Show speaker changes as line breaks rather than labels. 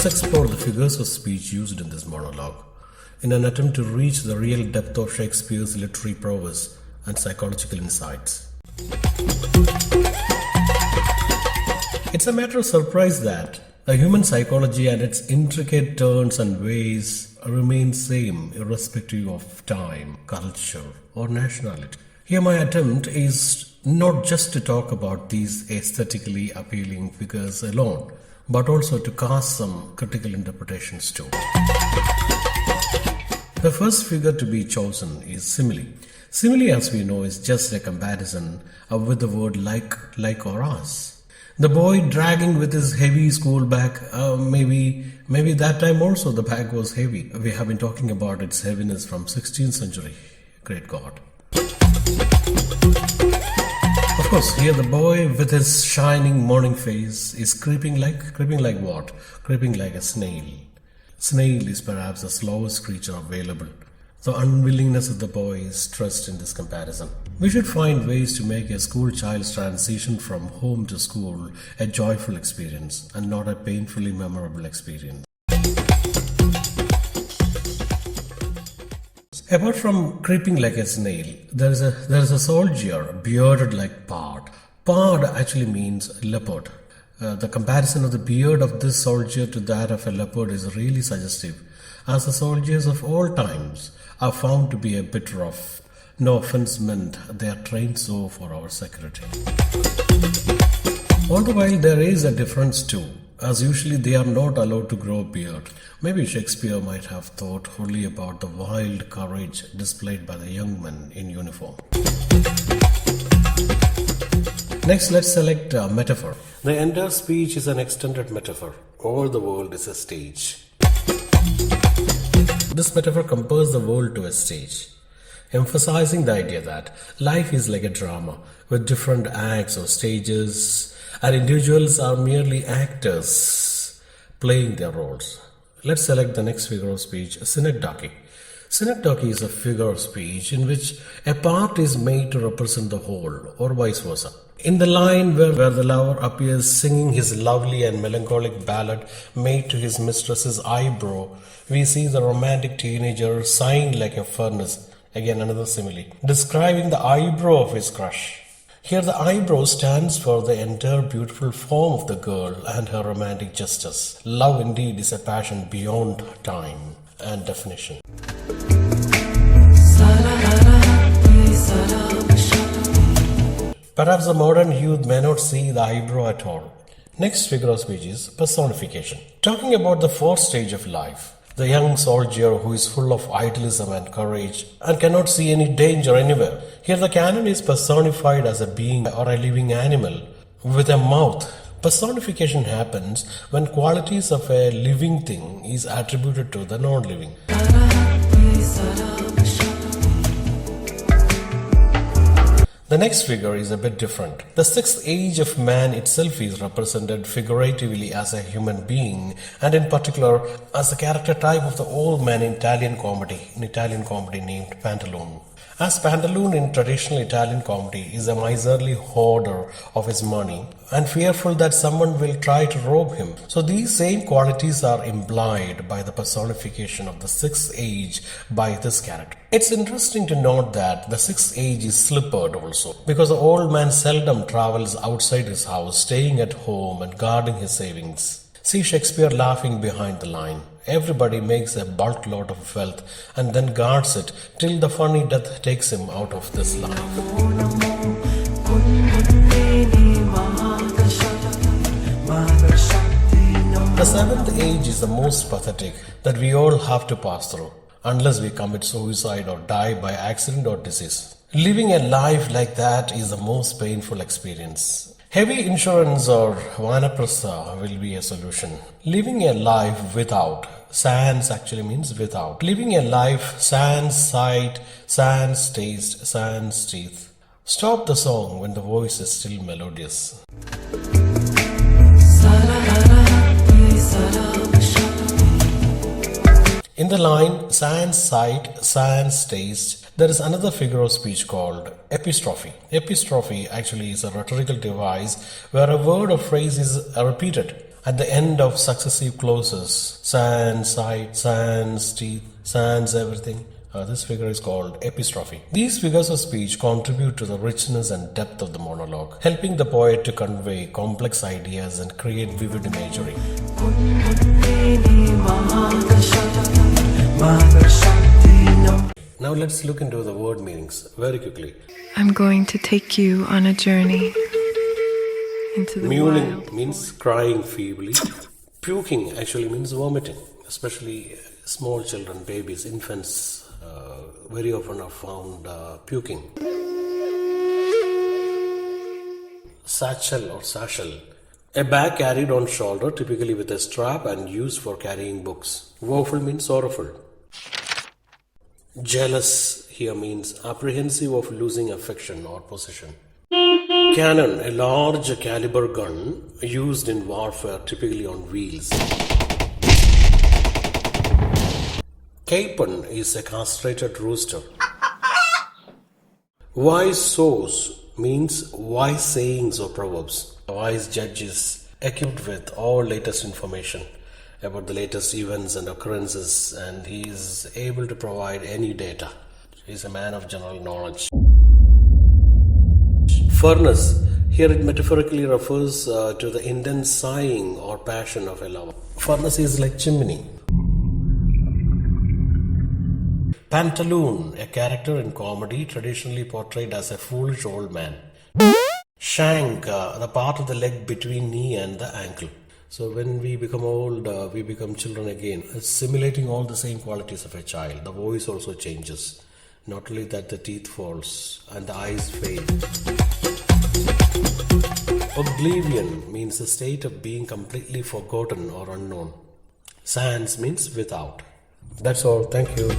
Let's explore the figures of speech used in this monologue in an attempt to reach the real depth of Shakespeare's literary prowess and psychological insights. It's a matter of surprise that the human psychology and its intricate turns and ways remain same irrespective of time, culture, or nationality. Here my attempt is not just to talk about these aesthetically appealing figures alone, but also to cast some critical interpretations too. The first figure to be chosen is simile. Simile, as we know, is just a comparison with the word like or as. The boy dragging with his heavy school bag, maybe that time also the bag was heavy. We have been talking about its heaviness from 16th century. Great God. Of course, here the boy with his shining morning face is creeping like what? Creeping like a snail. Snail is perhaps the slowest creature available. The unwillingness of the boy is stressed in this comparison. We should find ways to make a school child's transition from home to school a joyful experience and not a painfully memorable experience. Apart from creeping like a snail, there is a soldier bearded like pard. Pard actually means leopard. The comparison of the beard of this soldier to that of a leopard is really suggestive, as the soldiers of all times are found to be a bit rough. No offense meant, they are trained so for our security. All the while there is a difference too, as usually they are not allowed to grow a beard. Maybe Shakespeare might have thought wholly about the wild courage displayed by the young men in uniform. Next, let's select a metaphor. The entire speech is an extended metaphor. All the world is a stage. This metaphor compares the world to a stage, emphasizing the idea that life is like a drama with different acts or stages, and individuals are merely actors playing their roles. Let's select the next figure of speech, synecdoche. Synecdoche is a figure of speech in which a part is made to represent the whole, or vice versa. In the line where the lover appears singing his lovely and melancholic ballad made to his mistress's eyebrow, we see the romantic teenager sighing like a furnace, again another simile, describing the eyebrow of his crush. Here the eyebrow stands for the entire beautiful form of the girl and her romantic gestures. Love indeed is a passion beyond time and definition. Perhaps the modern youth may not see the eyebrow at all. Next figure of speech is personification. Talking about the fourth stage of life, the young soldier who is full of idealism and courage and cannot see any danger anywhere. Here the canon is personified as a being or a living animal with a mouth. Personification happens when qualities of a living thing is attributed to the non-living. The next figure is a bit different. The sixth age of man itself is represented figuratively as a human being, and in particular as the character type of the old man in Italian comedy named Pantaloon. As Pantaloon in traditional Italian comedy is a miserly hoarder of his money and fearful that someone will try to rob him. So these same qualities are implied by the personification of the sixth age by this character. It's interesting to note that the sixth age is slippered also, because the old man seldom travels outside his house, staying at home and guarding his savings. See Shakespeare laughing behind the line. Everybody makes a bulk load of wealth and then guards it till the funny death takes him out of this life. The seventh age is the most pathetic that we all have to pass through, unless we commit suicide or die by accident or disease. Living a life like that is the most painful experience. Heavy insurance or vanaprastha will be a solution. Living a life without, sans actually means without. Living a life sans sight, sans taste, sans teeth. Stop the song when the voice is still melodious. In the line sans sight, sans taste, there is another figure of speech called epistrophe. Epistrophe actually is a rhetorical device where a word or phrase is repeated At the end of successive clauses, sans, sight, sans, teeth, sans, everything, this figure is called epistrophe. These figures of speech contribute to the richness and depth of the monologue, helping the poet to convey complex ideas and create vivid imagery. Now let's look into the word meanings very quickly.
I'm going to take you on a journey into the
Mewling
wild.
means crying feebly. Puking actually means vomiting, especially small children, babies, infants very often are found puking. Satchel or sashel, a bag carried on shoulder, typically with a strap and used for carrying books. Woeful means sorrowful. Jealous here means apprehensive of losing affection or possession. Cannon, a large caliber gun used in warfare, typically on wheels. Capon is a castrated rooster. Wise source means wise sayings or proverbs. A wise judge is equipped with all latest information about the latest events and occurrences, and he is able to provide any data. He is a man of general knowledge. Furnace, here it metaphorically refers to the intense sighing or passion of a lover. Furnace is like chimney. Pantaloon, a character in comedy traditionally portrayed as a foolish old man. Shank, the part of the leg between knee and the ankle. So when we become old, we become children again. It's simulating all the same qualities of a child. The voice also changes. Not only that, the teeth falls and the eyes fade. Oblivion means a state of being completely forgotten or unknown. Sans means without. That's all. Thank you.